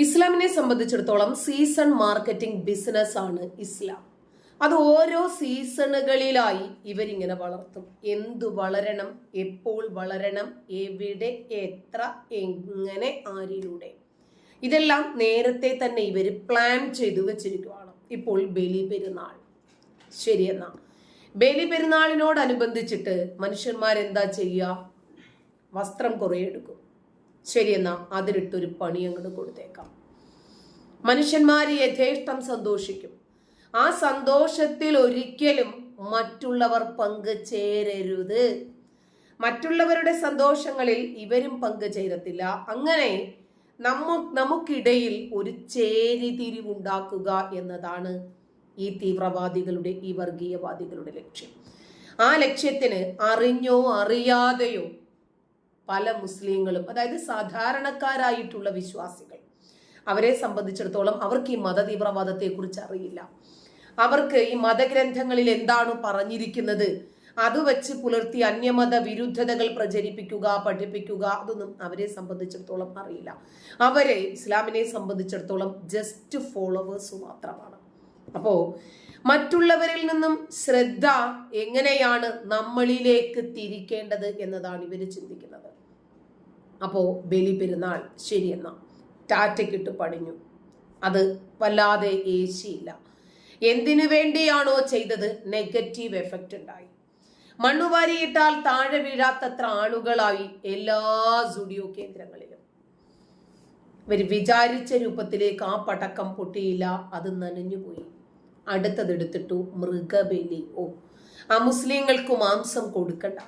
ഇസ്ലാമിനെ സംബന്ധിച്ചിടത്തോളം season marketing business ആണ് ഇസ്ലാം. അത് ഓരോ സീസണുകളിലായി ഇവരിങ്ങനെ വളർത്തും. എന്തു വളരണം, എപ്പോൾ വളരണം, എവിടെ, എത്ര, എങ്ങനെ, ആരിലൂടെ, ഇതെല്ലാം നേരത്തെ തന്നെ ഇവർ പ്ലാൻ ചെയ്തു വെച്ചിരിക്കുകയാണ്. ഇപ്പോൾ ബലി പെരുന്നാൾ, ശരിയെന്നാ ബലി പെരുന്നാളിനോടനുബന്ധിച്ചിട്ട് മനുഷ്യന്മാരെന്താ ചെയ്യുക? വസ്ത്രം കുറേ എടുക്കും. ശരിയെന്നാ അതിലിട്ടൊരു പണി അങ്ങോട്ട് കൊടുത്തേക്കാം. മനുഷ്യന്മാർ യഥേഷ്ടം സന്തോഷിക്കും. ആ സന്തോഷത്തിൽ ഒരിക്കലും മറ്റുള്ളവർ പങ്കുചേരരുത്. മറ്റുള്ളവരുടെ സന്തോഷങ്ങളിൽ ഇവരും പങ്കുചേരത്തില്ല. അങ്ങനെ നമുക്കിടയിൽ ഒരു ചേരിതിരിവുണ്ടാക്കുക എന്നതാണ് ഈ തീവ്രവാദികളുടെ, ഈ വർഗീയവാദികളുടെ ലക്ഷ്യം. ആ ലക്ഷ്യത്തിന് അറിഞ്ഞോ അറിയാതെയോ പല മുസ്ലിങ്ങളും, അതായത് സാധാരണക്കാരായിട്ടുള്ള വിശ്വാസികൾ, അവരെ സംബന്ധിച്ചിടത്തോളം അവർക്ക് ഈ മത തീവ്രവാദത്തെ കുറിച്ച് അറിയില്ല. അവർക്ക് ഈ മതഗ്രന്ഥങ്ങളിൽ എന്താണ് പറഞ്ഞിരിക്കുന്നത് അത് വെച്ച് പുലർത്തി അന്യമത വിരുദ്ധതകൾ പ്രചരിപ്പിക്കുക, പഠിപ്പിക്കുക, അതൊന്നും അവരെ സംബന്ധിച്ചിടത്തോളം അറിയില്ല. അവരെ ഇസ്ലാമിനെ സംബന്ധിച്ചിടത്തോളം ജസ്റ്റ് ഫോളോവേഴ്സ് മാത്രമാണ്. അപ്പോ മറ്റുള്ളവരിൽ നിന്നും ശ്രദ്ധ എങ്ങനെയാണ് നമ്മളിലേക്ക് തിരിക്കേണ്ടത് എന്നതാണ് ഇവര് ചിന്തിക്കുന്നത്. അപ്പോ ബലി പെരുന്നാൾ ശരിയെന്നാ ടാറ്റയ്ക്കിട്ട് പണിഞ്ഞു. അത് വല്ലാതെ ഏശിയില്ല. എന്തിനു വേണ്ടിയാണോ ചെയ്തത്, നെഗറ്റീവ് എഫക്റ്റ് ഉണ്ടായി. മണ്ണുവാരിയിട്ടാൽ താഴെ വീഴാത്തത്ര ആളുകളായി എല്ലാ സ്റ്റുഡിയോ കേന്ദ്രങ്ങളിലും. ഇവർ വിചാരിച്ച രൂപത്തിലേക്ക് ആ പടക്കം പൊട്ടിയില്ല, അത് നനഞ്ഞുപോയി. അടുത്തതെടുത്തിട്ടു മൃഗബലി. ആ മുസ്ലിങ്ങൾക്ക് മാംസം കൊടുക്കണ്ട.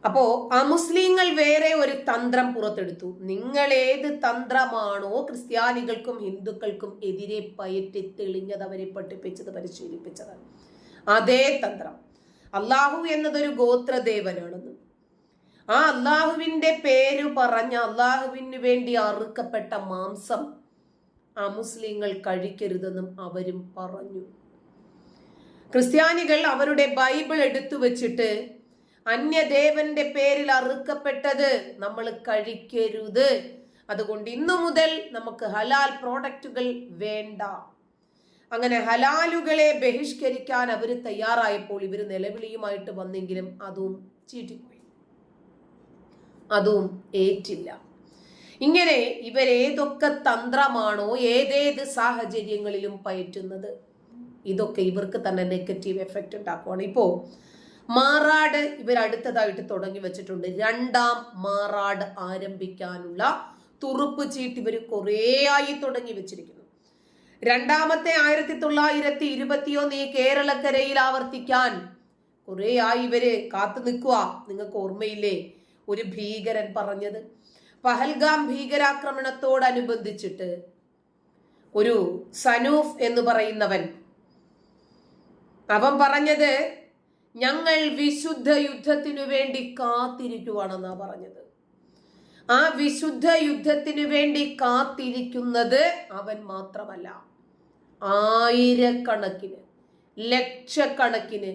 അപ്പോ ആ മുസ്ലിങ്ങൾ വേറെ ഒരു തന്ത്രം പുറത്തെടുത്തു. നിങ്ങൾ ഏത് തന്ത്രമാണോ ക്രിസ്ത്യാനികൾക്കും ഹിന്ദുക്കൾക്കും എതിരെ പയറ്റി തെളിഞ്ഞത്, അവരെ പഠിപ്പിച്ചത്, പരിശീലിപ്പിച്ചത്, അതേ തന്ത്രം. അള്ളാഹു എന്നതൊരു ഗോത്രദേവനാണെന്നും ആ അള്ളാഹുവിന്റെ പേര് പറഞ്ഞ അള്ളാഹുവിന് വേണ്ടി അറുക്കപ്പെട്ട മാംസം ആ മുസ്ലിങ്ങൾ കഴിക്കരുതെന്നും അവരും പറഞ്ഞു. ക്രിസ്ത്യാനികൾ അവരുടെ ബൈബിൾ എടുത്തു വെച്ചിട്ട് അന്യദേവന്റെ പേരിൽ അറുക്കപ്പെട്ടത് നമ്മൾ കഴിക്കരുത്, അതുകൊണ്ട് ഇന്നു മുതൽ നമുക്ക് ഹലാൽ പ്രോഡക്റ്റുകൾ വേണ്ട. അങ്ങനെ ഹലാലുകളെ ബഹിഷ്കരിക്കാൻ അവർ തയ്യാറായപ്പോൾ ഇവർ നിലവിളിയുമായിട്ട് വന്നെങ്കിലും അതും ചീറ്റിപ്പോയി, അതും ഏറ്റില്ല. ഇങ്ങനെ ഇവരേതൊക്കെ തന്ത്രമാണോ ഏതേത് സാഹചര്യങ്ങളിലും പയറ്റുന്നത്, ഇതൊക്കെ ഇവർക്ക് തന്നെ നെഗറ്റീവ് എഫക്റ്റ് ഉണ്ടാക്കുവാണ്. ഇപ്പോ മാറാട് ഇവർ അടുത്തതായിട്ട് തുടങ്ങി വെച്ചിട്ടുണ്ട്. രണ്ടാം മാറാട് ആരംഭിക്കാനുള്ള തുറുപ്പ് ചീട്ട് ഇവർ കുറേ ആയി തുടങ്ങി വെച്ചിരിക്കുന്നു. രണ്ടാമത്തെ 1921 ഈ കേരളക്കരയിൽ ആവർത്തിക്കാൻ കുറേ ആയി ഇവര് കാത്തു നിൽക്കുക. നിങ്ങൾക്ക് ഓർമ്മയില്ലേ ഒരു ഭീകരൻ പറഞ്ഞത്? പഹൽഗാം ഭീകരാക്രമണത്തോടനുബന്ധിച്ചിട്ട് ഒരു സനൂഫ് എന്ന് പറയുന്നവൻ, അവൻ പറഞ്ഞത് ഞങ്ങൾ വിശുദ്ധ യുദ്ധത്തിനു വേണ്ടി കാത്തിരിക്കുവാണെന്നാ പറഞ്ഞത്. ആ വിശുദ്ധ യുദ്ധത്തിനു വേണ്ടി കാത്തിരിക്കുന്നത് അവൻ മാത്രമല്ല, ആയിരക്കണക്കിന്, ലക്ഷക്കണക്കിന്,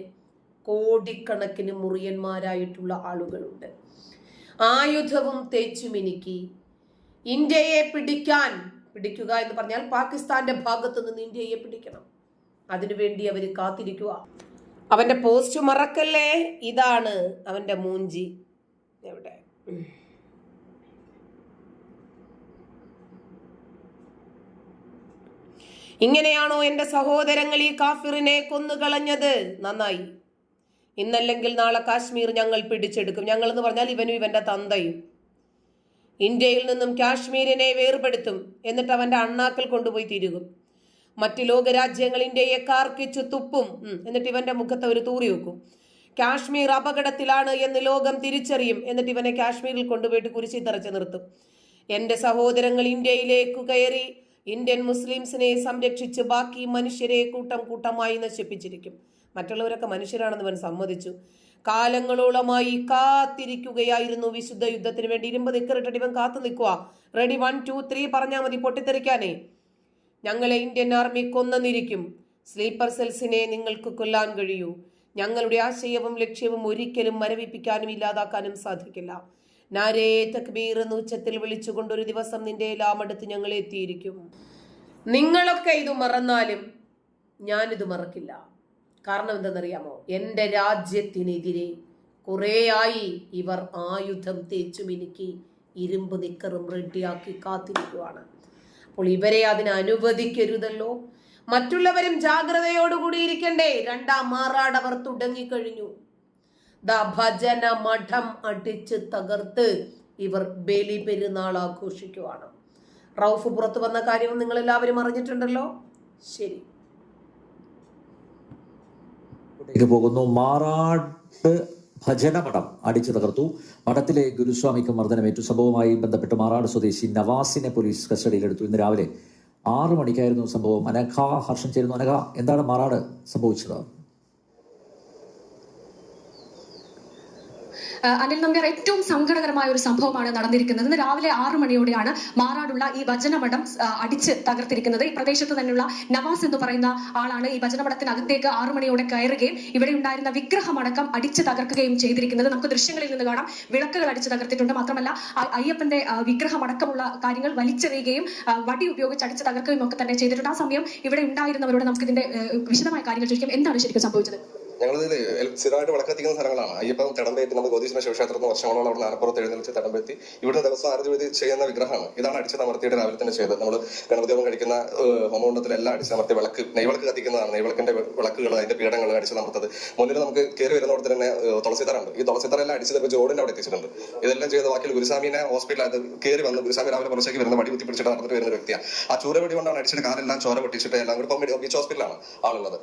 കോടിക്കണക്കിന് മുറിയന്മാരായിട്ടുള്ള ആളുകളുണ്ട്. ആയുധവും തേച്ചുമിനുക്കി ഇന്ത്യയെ പിടിക്കുക എന്ന് പറഞ്ഞാൽ പാകിസ്ഥാന്റെ ഭാഗത്തു നിന്ന് ഇന്ത്യയെ പിടിക്കണം. അതിനുവേണ്ടി അവര് കാത്തിരിക്കുക. അവന്റെ പോസ്റ്റ് മറക്കല്ലേ, ഇതാണ് അവന്റെ മൂഞ്ചി. എവിടെ? ഇങ്ങനെയാണോ എന്റെ സഹോദരങ്ങൾ ഈ കാഫിറിനെ കൊന്നുകളഞ്ഞത്? നന്നായി. ഇന്നല്ലെങ്കിൽ നാളെ കാശ്മീർ ഞങ്ങൾ പിടിച്ചെടുക്കും. ഞങ്ങൾ എന്ന് പറഞ്ഞാൽ ഇവനും ഇവന്റെ തന്തയും. ഇന്ത്യയിൽ നിന്നും കാശ്മീരിനെ വേർപെടുത്തും. എന്നിട്ട് അവന്റെ അണ്ണാക്കൽ കൊണ്ടുപോയി തിരുകും. മറ്റ് ലോകരാജ്യങ്ങൾ ഇന്ത്യയെ കാർക്കിച്ചു തുപ്പും. എന്നിട്ട് ഇവന്റെ മുഖത്ത് ഒരു തൂറി വെക്കും. കാശ്മീർ അപകടത്തിലാണ് എന്ന് ലോകം തിരിച്ചറിയും. എന്നിട്ട് ഇവനെ കാശ്മീരിൽ കൊണ്ടുപോയിട്ട് കുരിശി തറച്ച് നിർത്തും. എന്റെ സഹോദരങ്ങൾ ഇന്ത്യയിലേക്ക് കയറി ഇന്ത്യൻ മുസ്ലിംസിനെ സംരക്ഷിച്ച് ബാക്കി മനുഷ്യരെ കൂട്ടം കൂട്ടമായി നശിപ്പിച്ചിരിക്കും. മറ്റുള്ളവരൊക്കെ മനുഷ്യരാണെന്ന് അവൻ സമ്മതിച്ചു. കാലങ്ങളോളമായി കാത്തിരിക്കുകയായിരുന്നു വിശുദ്ധ യുദ്ധത്തിന് വേണ്ടി. 20 ഏക്കറിട്ടിട്ട് ഇവൻ കാത്തു നിൽക്കുക. റെഡി 1 2 3 പറഞ്ഞാൽ മതി പൊട്ടിത്തെറിക്കാനേ. ഞങ്ങളെ ഇന്ത്യൻ ആർമി കൊന്നിരിക്കും. സ്ലീപ്പർ സെൽസിനെ നിങ്ങൾക്ക് കൊല്ലാൻ കഴിയൂ. ഞങ്ങളുടെ ആശയവും ലക്ഷ്യവും ഒരിക്കലും മരവിപ്പിക്കാനും ഇല്ലാതാക്കാനും സാധിക്കില്ല. നാരേ തക്ബീർ എന്ന് ഉച്ചത്തിൽ വിളിച്ചുകൊണ്ട് ഒരു ദിവസം നിന്റെ എല്ലാമടുത്ത് ഞങ്ങൾ എത്തിയിരിക്കും. നിങ്ങളൊക്കെ ഇത് മറന്നാലും ഞാനിത് മറക്കില്ല. കാരണം എന്തെന്നറിയാമോ? എൻ്റെ രാജ്യത്തിനെതിരെ കുറേയായി ഇവർ ആയുധം തേച്ചു മിനുക്കി ഇരുമ്പ് നിക്കറും റെഡിയാക്കി കാത്തിരിക്കുവാണ്. അപ്പോൾ ഇവരെ അതിന് അനുവദിക്കരുതല്ലോ. മറ്റുള്ളവരും ജാഗ്രതയോടുകൂടി ഇരിക്കണ്ടേ? രണ്ടാം മാറാട് അവർ തുടങ്ങിക്കഴിഞ്ഞു. ഭജന മഠം അടിച്ച് തകർത്ത് ഇവർ ബലി പെരുന്നാൾ ആഘോഷിക്കുവാണ്. റൌഫ് പുറത്തു വന്ന കാര്യം നിങ്ങൾ എല്ലാവരും അറിഞ്ഞിട്ടുണ്ടല്ലോ. ശരി, പോകുന്നു. മാറാട് ഭജനമഠം അടിച്ചു തകർത്തു. മഠത്തിലെ ഗുരുസ്വാമിക്ക് മർദ്ദനമേറ്റു. സംഭവവുമായി ബന്ധപ്പെട്ട് മാറാട് സ്വദേശി നവാസിനെ പോലീസ് കസ്റ്റഡിയിലെടുത്തു. ഇന്ന് രാവിലെ 6 മണിക്കായിരുന്നു സംഭവം. അനഘ ഹർഷൻ ചേരുന്നു. അനഘ, എന്താണ് മാറാട് സംഭവിച്ചത്? അനിൽ നമ്പ്യാർ, ഏറ്റവും സങ്കടകരമായ ഒരു സംഭവമാണ് നടന്നിരിക്കുന്നത്. ഇന്ന് രാവിലെ 6 മണിയോടെയാണ് മാറാടുള്ള ഈ ഭജനമഠം അടിച്ച് തകർത്തിരിക്കുന്നത്. ഈ പ്രദേശത്ത് തന്നെയുള്ള നവാസ് എന്ന് പറയുന്ന ആളാണ് ഈ ഭജനമഠത്തിനകത്തേക്ക് 6 മണിയോടെ കയറുകയും ഇവിടെ ഉണ്ടായിരുന്ന വിഗ്രഹമടക്കം അടിച്ച് തകർക്കുകയും ചെയ്തിരിക്കുന്നത്. നമുക്ക് ദൃശ്യങ്ങളിൽ നിന്ന് കാണാം. വിളക്കുകൾ അടിച്ച് തകർത്തിട്ടുണ്ട്. മാത്രമല്ല അയ്യപ്പന്റെ വിഗ്രഹമടക്കമുള്ള കാര്യങ്ങൾ വലിച്ചെറിയുകയും വടി ഉപയോഗിച്ച് അടിച്ച് തകർക്കുകയും ഒക്കെ തന്നെ ചെയ്തിട്ടുണ്ട്. ആ സമയം ഇവിടെ ഉണ്ടായിരുന്നവരോട് നമുക്ക് ഇതിന്റെ വിശദമായ കാര്യങ്ങൾ ചോദിക്കാം. എന്താണ് ശരിക്കും സംഭവിച്ചത്? ഞങ്ങളിതിൽ സ്ഥിരമായിട്ട് വിളക്കെത്തിക്കുന്ന സ്ഥലങ്ങളാണ്. അയ്യപ്പം തിടമ്പേറ്റി നമ്മൾ ഗോതീശ്വര ശിവക്ഷേത്രത്തിന് വർഷങ്ങളോളം അവിടെ നാലപ്പുറത്ത് എഴുന്നള്ളിച്ച് തിടമ്പെത്തി ഇവിടെ ദിവസം ആരതി ചെയ്യുന്ന വിഗ്രഹമാണ്. ഇതാണ് അടിച്ചമർത്തിയിട്ട് രാവിലെ തന്നെ ചെയ്തത്. നമ്മൾ ഗണപതിയോളം കഴിക്കുന്ന ഹോമകുണ്ടത്തിലെല്ലാം അടിച്ചമർത്തി വിളക്ക് നെയ്വിളക്ക് കത്തിക്കുന്നതാണ്. നെയ്വിളക്കിന്റെ വിളക്കുകൾ, അതിന്റെ പീഠങ്ങൾ അടിച്ചമർത്തത്. മുന്നിൽ നമുക്ക് കയറി വരുന്നോടത്ത് തന്നെ തുളസിത്തറുണ്ട്. ഈ തുളസിത്തറെല്ലാം അടിച്ചത് ജോഡിന്റെ അവിടെ എത്തിച്ചിട്ടുണ്ട്. ഇതെല്ലാം ചെയ്ത ബാക്കിയിൽ ഗുരുസ്വാമിനെ ഹോസ്പിറ്റലിൽ കയറി വന്ന് ഗുരുസ്വാമി രാവിലെ പുറത്തേക്ക് വരുന്ന വടി കുത്തിപ്പിടിച്ചിട്ട് നടന്നിട്ട് വരുന്ന വ്യക്തിയാണ്. ആ ചൂരവടി കൊണ്ടാണ് അടിച്ചിട്ട് കാലെല്ലാം ചോര പൊട്ടിച്ചിട്ട് എല്ലാം കൂടി ബീച്ച് ഹോസ്പിറ്റലാണ് ആളുള്ളത്.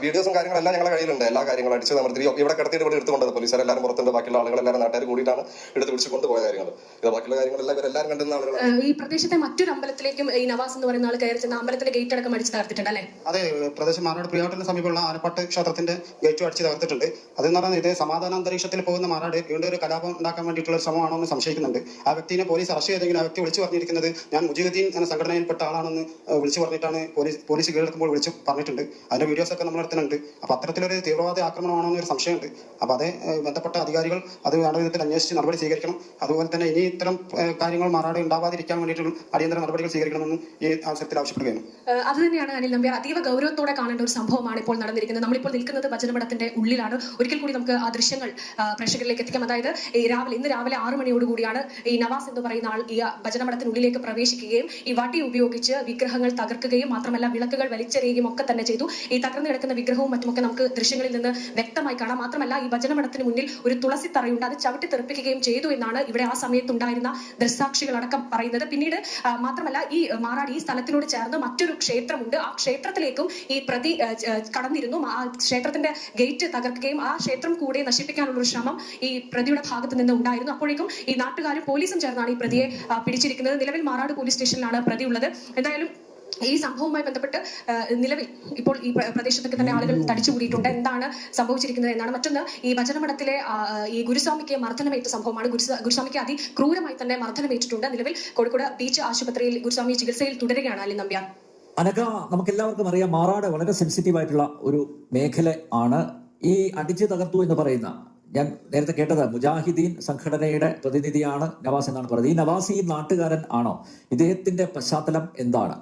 വീഡിയോസും കാര്യങ്ങളെല്ലാം ഞങ്ങളുടെ കയ്യിലുണ്ട്. എല്ലാ കാര്യങ്ങളും അടിച്ച് നമ്മൾ ഇവിടെ കിടത്തിയിട്ട് ഇവിടെ എടുത്തുകൊണ്ടത് പോലീസുകാരെല്ലാവരും പുറത്തുണ്ട്. ബാക്കിയുള്ള ആളുകളെല്ലാവരും നാട്ടുകാർ കൂടിയിട്ടാണ് എടുത്ത് പിടിച്ച് കൊണ്ടുപോയ കാര്യങ്ങൾ. ഇത് ബാക്കിയുള്ള കാര്യങ്ങളെല്ലാം ഇവരെല്ലാവരും കണ്ടുന്ന ആളുകൾ. ഈ പ്രദേശത്തെ മറ്റൊരു അമ്പലത്തിലേക്കും ഈ നവാസ് എന്ന് പറയുന്ന ആൾ കയറി ചെന്ന അമ്പലത്തിന്റെ ഗേറ്റ് അടക്കം അടിച്ച് തകർത്തിട്ടുണ്ട് അല്ലേ? അതെ, പ്രദേശം മാറാട് പ്രിയാട്ടിന് സമീപമുള്ള ആനപ്പാട്ട് ക്ഷേത്രത്തിന്റെ ഗേറ്റും അടിച്ച് തകർത്തിട്ടുണ്ട്. അതെന്ന് പറയുന്നത് ഇത് സമാധാന അന്തരീക്ഷത്തിൽ പോകുന്ന മാറാട് വീണ്ടും ഒരു കലാപം ഉണ്ടാക്കാൻ വേണ്ടിയിട്ടുള്ള ശ്രമമാണോ എന്ന് സംശയിക്കുന്നുണ്ട്. ആ വ്യക്തിനെ പോലീസ് അറസ്റ്റ് ചെയ്തെങ്കിൽ ആ വ്യക്തി വിളിച്ചു പറഞ്ഞിരിക്കുന്നത് ഞാൻ മുജീബുദ്ദീൻ എന്ന സംഘടനയിൽപ്പെട്ട ആളാണെന്ന് വിളിച്ചു പറഞ്ഞിട്ടാണ് പോലീസ് കീഴടക്കുമ്പോൾ വിളിച്ചു പറഞ്ഞിട്ടുണ്ട്. അതിന്റെ വീഡിയോസ് ഒക്കെ നമ്മുടെ അടുത്തുണ്ട്. അപ്പൊ അത്തരത്തിലൊരു തീവ്രവാദ ആക്രമണമാണോ എന്നൊരു സംശയമുണ്ട്. അപ്പൊ അതേ ബന്ധപ്പെട്ട അധികാരികൾ അത് വേണ്ട വിധത്തിൽ അന്വേഷിച്ച് നടപടി സ്വീകരിക്കണം. അതുപോലെ തന്നെ ഇനി ഇത്തരം കാര്യങ്ങൾ മാറാട് ഉണ്ടാവാതിരിക്കാൻ വേണ്ടിയിട്ടുള്ള അടിയന്തര നടപടികൾ സ്വീകരിക്കണമെന്നും ഈ അവസരത്തിൽ ആവശ്യപ്പെടുകയാണ്. അത് തന്നെയാണ് അനിൽ നമ്പ്യാർ, അതീവ ഗൗരവത്തോടെ കാണേണ്ട ഒരു സംഭവമാണ് ഇപ്പോൾ നടന്നിരിക്കുന്നത്. നമ്മളിപ്പോൾ നിൽക്കുന്നത് ഭജനമഠത്തിന്റെ ഉള്ളിലാണ്. ഒരിക്കൽ കൂടി നമുക്ക് ആ ദൃശ്യങ്ങൾ പ്രേക്ഷകരിലേക്ക് എത്തിക്കാം. അതായത് ഇന്ന് രാവിലെ 6 മണിയോടുകൂടിയാണ് ഈ നവാസ് എന്ന് പറയുന്ന ആൾ ഈ ഭജനമഠത്തിനുള്ളിലേക്ക് പ്രവേശിക്കുകയും ഈ വടി ഉപയോഗിച്ച് വിഗ്രഹങ്ങൾ തകർക്കുകയും മാത്രമല്ല വിളക്കുകൾ വലിച്ചെറിയുകയും ഒക്കെ തന്നെ ചെയ്തു. ഈ തകർന്നു കിടക്കുന്ന വിഗ്രഹവും മറ്റുമൊക്കെ നമുക്ക് ദൃശ്യങ്ങളിൽ നിന്ന് വ്യക്തമായി കാണാം. മാത്രമല്ല ഈ ഭജനമഠത്തിന് മുന്നിൽ ഒരു തുളസി തറയുണ്ട്. അത് ചവിട്ടി തെറിപ്പിക്കുകയും ചെയ്തു എന്നാണ് ഇവിടെ ആ സമയത്തുണ്ടായിരുന്ന ദൃക്സാക്ഷികളടക്കം പറയുന്നത്. പിന്നീട് മാത്രമല്ല ഈ മാറാട് ഈ സ്ഥലത്തിനോട് ചേർന്ന് മറ്റൊരു ക്ഷേത്രമുണ്ട്. ആ ക്ഷേത്രത്തിലേക്കും ഈ പ്രതി കടന്നിരുന്നു. ആ ക്ഷേത്രത്തിന്റെ ഗേറ്റ് തകർക്കുകയും ആ ക്ഷേത്രം കൂടെ നശിപ്പിക്കാനുള്ള ഒരു ശ്രമം ഈ പ്രതിയുടെ ഭാഗത്ത് നിന്ന് ഉണ്ടായിരുന്നു. അപ്പോഴേക്കും ഈ നാട്ടുകാരും പോലീസും ചേർന്നാണ് ഈ പ്രതിയെ പിടിച്ചിരിക്കുന്നത്. നിലവിൽ മാറാട് പോലീസ് സ്റ്റേഷനിലാണ് പ്രതി ഉള്ളത്. എന്തായാലും ഈ സംഭവവുമായി ബന്ധപ്പെട്ട് നിലവിൽ ഇപ്പോൾ ഈ പ്രദേശത്തൊക്കെ തന്നെ ആളുകൾ തടിച്ചുകൂടിയിട്ടുണ്ട്. എന്താണ് സംഭവിച്ചിരിക്കുന്നത് എന്നാണ്. മറ്റൊന്ന് ഈ ഭജനമഠത്തിലെ ഈ ഗുരുസ്വാമിക്ക് മർദ്ദനമേറ്റ സംഭവമാണ്. ഗുരുസ്വാമിക്ക് അതിക്രൂരമായി തന്നെ മർദ്ദനമേറ്റിട്ടുണ്ട്. നിലവിൽ കോഴിക്കോട് ബീച്ച് ആശുപത്രിയിൽ ഗുരുസ്വാമി ചികിത്സയിൽ തുടരുകയാണ്. അലി നമ്പ്യാർ, അനഘ, നമുക്ക് എല്ലാവർക്കും അറിയാം മാറാട് വളരെ സെൻസിറ്റീവ് ആയിട്ടുള്ള ഒരു മേഖല ആണ്. ഈ അടിച്ചു തകർത്തു എന്ന് പറയുന്ന, ഞാൻ നേരത്തെ കേട്ടത് മുജാഹിദീൻ സംഘടനയുടെ പ്രതിനിധിയാണ് നവാസ് എന്നാണ് പറയുന്നത്. ഈ നവാസ് ഈ നാട്ടുകാരൻ ആണോ? ഇദ്ദേഹത്തിന്റെ പശ്ചാത്തലം എന്താണ്?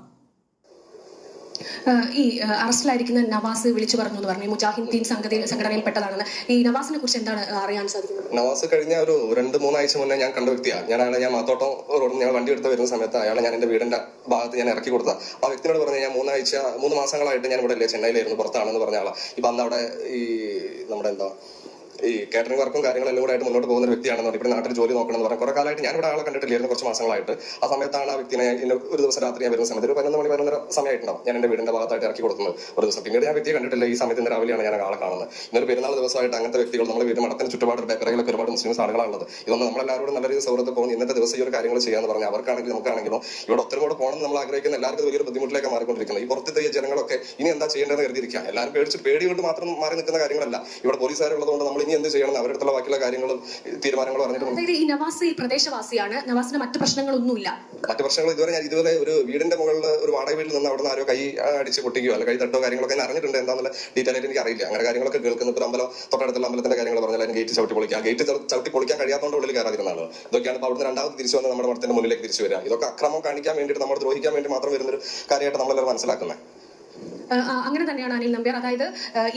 ഈ അറസ്റ്റിലായിരിക്കുന്ന നവാസ് വിളിച്ചു പറഞ്ഞു എന്ന് പറഞ്ഞു മുജാഹിദീൻ സംഘടനയിൽപ്പെട്ടതാണെന്ന്. ഈ നവാസിനെ കുറിച്ച് എന്താണ് അറിയാൻ സാധിക്കുന്നത്? നവാസ് കഴിഞ്ഞ ഒരു 2-3 ആഴ്ച മുന്നേ ഞാൻ കണ്ട വ്യക്തിയാണ്. ഞാൻ മാത്തോട്ടം റോഡിൽ ഞാൻ വണ്ടി എടുത്ത് വരുന്ന സമയത്ത് അയാളെ ഞാൻ എന്റെ വീടിന്റെ ഭാഗത്ത് ഞാൻ ഇറക്കി കൊടുത്ത ആ വ്യക്തിയോട് പറഞ്ഞു ഞാൻ 3 മാസങ്ങളായിട്ട് ഞാൻ ഇവിടെ അല്ലേ ചെന്നൈയിലായിരുന്നു, പുറത്താണെന്ന് പറഞ്ഞ ആളാ. ഇപ്പൊ അന്ന് അവിടെ ഈ നമ്മുടെ ഈ കാറ്ററിംഗ് വർക്കും കാര്യങ്ങളെല്ലാം കൂടെ ആയിട്ട് മുന്നോട്ട് പോകുന്ന ഒരു വ്യക്തിയാണെന്ന് ഇവിടെ നാട്ടിൽ ജോലി നോക്കണമെന്ന് പറയാം. കുറെ കാലമായിട്ട് ഞാൻ ഇവിടെ ആളെ കണ്ടിട്ടില്ലായിരുന്നു, കുറച്ച് മാസങ്ങളായിട്ട്. ആ സമയത്താണ് ആ വ്യക്തിനെ ഒരു ദിവസം രാത്രി ഞാൻ വരുന്ന സമയത്ത് ഒരു 11 മണി 11:30 സമയമായിട്ടുണ്ടാവും ഞാൻ എന്റെ വീടിന്റെ ഭാഗത്തായിട്ട് ഇറക്കി കൊടുക്കുന്നത് ഒരു ദിവസം. പിന്നീട് ഞാൻ വ്യക്തിയെ കണ്ടിട്ടില്ല. ഈ സമയത്ത് രാവിലെയാണ് ഞാൻ ആളെ കാണുന്നത്. ഇന്നൊരു പെരുന്നാൾ ദിവസമായിട്ട് അങ്ങനത്തെ വ്യക്തികൾ നമ്മുടെ വീട് മഠത്തിന് ചുറ്റുപാട് ബേക്കറികളൊക്കെ ഒരുപാട് മുസ്ലിംസ് ആളുകളാണുള്ളത്. ഇതൊന്നും നമ്മളെല്ലാവരോടും നല്ല രീതിയിൽ സൗഹൃദം പോകുന്നു. ഇന്നത്തെ ദിവസം ഈ ഒരു കാര്യങ്ങൾ ചെയ്യാന്ന് പറഞ്ഞാൽ അവർക്കാണെങ്കിലും നമുക്കാണെങ്കിലും ഇവിടെ ഒത്തിരി പോകണം നമ്മൾ ആഗ്രഹിക്കുന്ന എല്ലാവർക്കും വലിയൊരു ബുദ്ധിമുട്ടിലേക്ക് മാറിക്കൊണ്ടിരിക്കുന്നത്. ഈ പുറത്തെ ജനങ്ങളൊക്കെ ഇനി എന്താ ചെയ്യേണ്ടതെന്ന് കരുതിയിരിക്കുക. എല്ലാവരും പേടി കൊണ്ട് മാത്രം മാറി നിൽക്കുന്ന കാര്യങ്ങളല്ല. ഇവിടെ പോലീസുകാരുള്ളതുകൊണ്ട് നമ്മൾ ഇനി എന്ത് ചെയ്യണം അവരുടെ അടുത്തുള്ള ബാക്കിയുള്ള കാര്യങ്ങളും തീരുമാനങ്ങളും പറഞ്ഞിട്ട് അതായത് ഈ നവാസ് ഈ പ്രദേശവാസിയാണ്, നവാസിന് മറ്റു പ്രശ്നങ്ങളൊന്നുമില്ല. മറ്റു പ്രശ്നങ്ങൾ ഇതുവരെ ഒരു വീടിന്റെ മുകളിൽ ഒരു വാടക വീട്ടിൽ നിന്ന് അവിടെ നിന്ന് ആരോ കൈ അടിച്ച് പൊട്ടിക്കുകയോ അല്ല കൈ തട്ടോ കാര്യങ്ങളൊക്കെ അറിഞ്ഞിട്ടുണ്ട്. എന്താണെന്നുള്ള ഡീറ്റെയിൽ ആയിട്ട് എനിക്ക് അറിയില്ല. അങ്ങനെ കാര്യങ്ങളൊക്കെ കേൾക്കുന്നത് ഒരു അമ്പലം തൊട്ടടുത്തുള്ള അമ്പലത്തിന്റെ കാര്യങ്ങൾ പറഞ്ഞാൽ ഗേറ്റ് ചവിട്ടി പൊളിക്കാൻ കഴിയാത്തതുകൊണ്ട് ഉള്ളിൽ കയറാതിരുന്നാണ്. ഇതൊക്കെയാണ് ഇപ്പോൾ അവിടുന്ന് രണ്ടാമത് തിരിച്ചു വന്ന് നമ്മുടെ മഠത്തിന്റെ മുന്നിലേക്ക് തിരിച്ചു വരിക. ഇതൊക്കെ അക്രമം കാണിക്കാൻ വേണ്ടിയിട്ട് നമ്മൾ ദ്രോഹിക്കാൻ വേണ്ടി മാത്രം വരുന്നൊരു കാര്യമായിട്ട് നമ്മളെല്ലാവരും മനസ്സിലാക്കുന്നത്. അങ്ങനെ തന്നെയാണ് അനിൽ നമ്പ്യാർ. അതായത്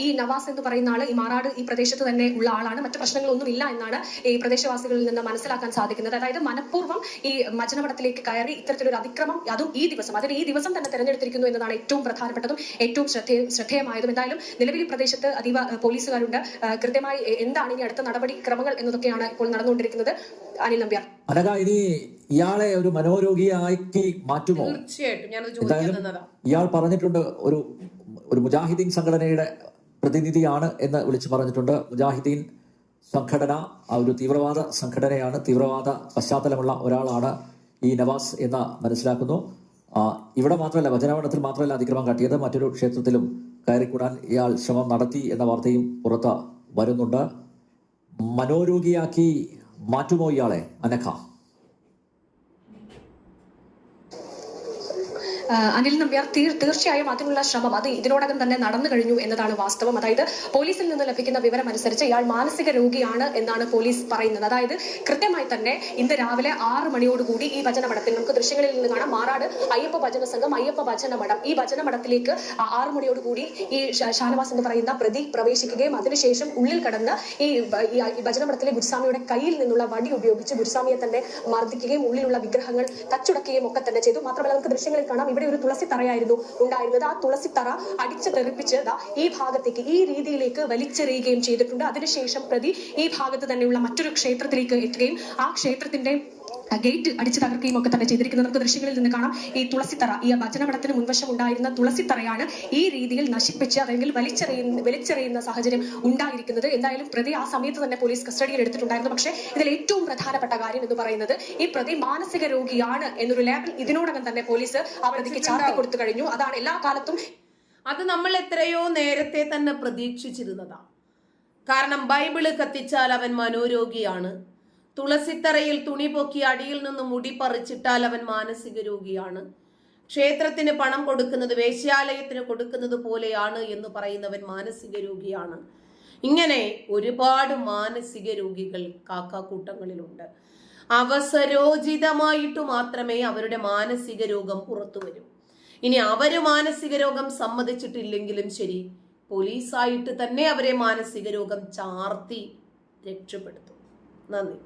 ഈ നവാസ് എന്ന് പറയുന്ന ആള് ഈ മാറാട് ഈ പ്രദേശത്ത് തന്നെ ഉള്ള ആളാണ്, മറ്റു പ്രശ്നങ്ങളൊന്നും ഇല്ല എന്നാണ് ഈ പ്രദേശവാസികളിൽ നിന്ന് മനസ്സിലാക്കാൻ സാധിക്കുന്നത്. അതായത് മനഃപൂർവ്വം ഈ ഭജനമഠത്തിലേക്ക് കയറി ഇത്തരത്തിലൊരു അതിക്രമം, അതും ഈ ദിവസം തന്നെ തെരഞ്ഞെടുത്തിരിക്കുന്നു എന്നതാണ് ഏറ്റവും പ്രധാനപ്പെട്ടതും ഏറ്റവും ശ്രദ്ധേയമായതും. എന്തായാലും നിലവിൽ ഈ പ്രദേശത്ത് അതീവ പോലീസുകാരുണ്ട്. കൃത്യമായി എന്താണ് ഇനി അടുത്ത നടപടിക്രമങ്ങൾ എന്നതൊക്കെയാണ് ഇപ്പോൾ നടന്നുകൊണ്ടിരിക്കുന്നത്. അനിൽ നമ്പ്യാർ, അനഘ, ഇനി ഇയാളെ ഒരു മനോരോഗിയാക്കി മാറ്റുമോ? തീർച്ചയായിട്ടും ഇയാൾ പറഞ്ഞിട്ടുണ്ട് ഒരു മുജാഹിദീൻ സംഘടനയുടെ പ്രതിനിധിയാണ് എന്ന് വിളിച്ചു പറഞ്ഞിട്ടുണ്ട്. മുജാഹിദീൻ സംഘടന ഒരു തീവ്രവാദ സംഘടനയാണ്, തീവ്രവാദ പശ്ചാത്തലമുള്ള ഒരാളാണ് ഈ നവാസ് എന്ന് മനസ്സിലാക്കുന്നു. ഇവിടെ മാത്രമല്ല, ഭജനമഠത്തിൽ മാത്രമല്ല അതിക്രമം കാട്ടിയത്, മറ്റൊരു ക്ഷേത്രത്തിലും കയറിക്കൂടാൻ ഇയാൾ ശ്രമം നടത്തി എന്ന വാർത്തയും പുറത്ത് വരുന്നുണ്ട്. മനോരോഗിയാക്കി മാറ്റുമോ ഇയാളെ അനഘ? അനിൽ നമ്പ്യാർ, തീർച്ചയായും അതിനുള്ള ശ്രമം അത് ഇതിനോടകം തന്നെ നടന്നു കഴിഞ്ഞു എന്നതാണ് വാസ്തവം. അതായത് പോലീസിൽ നിന്ന് ലഭിക്കുന്ന വിവരം അനുസരിച്ച് ഇയാൾ മാനസിക രോഗിയാണ് എന്നാണ് പോലീസ് പറയുന്നത്. അതായത് കൃത്യമായി തന്നെ ഇന്ന് രാവിലെ 6 മണിയോടുകൂടി ഈ ഭജനമഠത്തിൽ നമുക്ക് ദൃശ്യങ്ങളിൽ നിന്ന് കാണാം, മാറാട് അയ്യപ്പ ഭജന സംഘം അയ്യപ്പ ഭജനമഠം, ഈ ഭജനമഠത്തിലേക്ക് 6 മണിയോടുകൂടി ഈ ഷാനവാസ് എന്ന് പറയുന്ന പ്രതി പ്രവേശിക്കുകയും അതിനുശേഷം ഉള്ളിൽ കടന്ന് ഈ ഭജനമഠത്തിലെ ഗുരുസ്വാമിയുടെ കയ്യിൽ നിന്നുള്ള വടി ഉപയോഗിച്ച് ഗുരുസ്വാമിയെ തന്നെ മർദ്ദിക്കുകയും ഉള്ളിലുള്ള വിഗ്രഹങ്ങൾ തച്ചുടക്കുകയും ഒക്കെ തന്നെ ചെയ്തു. മാത്രമല്ല നമുക്ക് ദൃശ്യങ്ങളിൽ കാണാം, ഇവിടെ ഒരു തുളസി തറയായിരുന്നു ഉണ്ടായിരുന്നത്. ആ തുളസി തറ അടിച്ചു തെറിപ്പിച്ച് ഈ ഭാഗത്തേക്ക് ഈ രീതിയിലേക്ക് വലിച്ചെറിയുകയും ചെയ്തിട്ടുണ്ട്. അതിനുശേഷം പ്രതി ഈ ഭാഗത്ത് തന്നെയുള്ള മറ്റൊരു ക്ഷേത്രത്തിലേക്ക് എത്തുകയും ആ ക്ഷേത്രത്തിന്റെ ഗേറ്റ് അടിച്ചു തകർക്കുകയും ഒക്കെ തന്നെ ചെയ്തിരിക്കുന്നത് നമുക്ക് ദൃശ്യങ്ങളിൽ നിന്ന് കാണാം. ഈ തുളസിത്തറ, ഈ ഭജനമഠത്തിന് മുൻവശം ഉണ്ടായിരുന്ന തുളസിത്തറയാണ് ഈ രീതിയിൽ നശിപ്പിച്ച് അല്ലെങ്കിൽ വലിച്ചെറിയുന്ന സാഹചര്യം ഉണ്ടായിരിക്കുന്നത്. എന്തായാലും പ്രതി ആ സമയത്ത് തന്നെ പോലീസ് കസ്റ്റഡിയിൽ എടുത്തിട്ടുണ്ടായിരുന്നു. പക്ഷേ ഇതിൽ ഏറ്റവും പ്രധാനപ്പെട്ട കാര്യം എന്ന് പറയുന്നത് ഈ പ്രതി മാനസിക രോഗിയാണ് എന്നൊരു ലേബൽ ഇതിനോടകം തന്നെ പോലീസ് ആ പ്രതിക്ക് ചാർത്തി കൊടുത്തു കഴിഞ്ഞു. അതാണ് എല്ലാ കാലത്തും, അത് നമ്മൾ എത്രയോ നേരത്തെ തന്നെ പ്രതീക്ഷിച്ചിരുന്നതാണ്. കാരണം ബൈബിള് കത്തിച്ചാൽ അവൻ മനോരോഗിയാണ്, തുളസിത്തറയിൽ തുണി പൊക്കി അടിയിൽ നിന്ന് മുടി പറിച്ചിട്ടാൽ അവൻ മാനസിക രോഗിയാണ്, ക്ഷേത്രത്തിന് പണം കൊടുക്കുന്നത് വേശ്യാലയത്തിന് കൊടുക്കുന്നത് പോലെയാണ് എന്ന് പറയുന്നവൻ മാനസിക രോഗിയാണ്. ഇങ്ങനെ ഒരുപാട് മാനസിക രോഗികൾ കാക്കാക്കൂട്ടങ്ങളിലുണ്ട്. അവസരോചിതമായിട്ട് മാത്രമേ അവരുടെ മാനസിക രോഗം പുറത്തു വരൂ. ഇനി അവര് മാനസിക രോഗം സമ്മതിച്ചിട്ടില്ലെങ്കിലും ശരി, പോലീസായിട്ട് തന്നെ അവരെ മാനസിക രോഗം ചാർത്തി രക്ഷപ്പെടുത്തും. നന്ദി.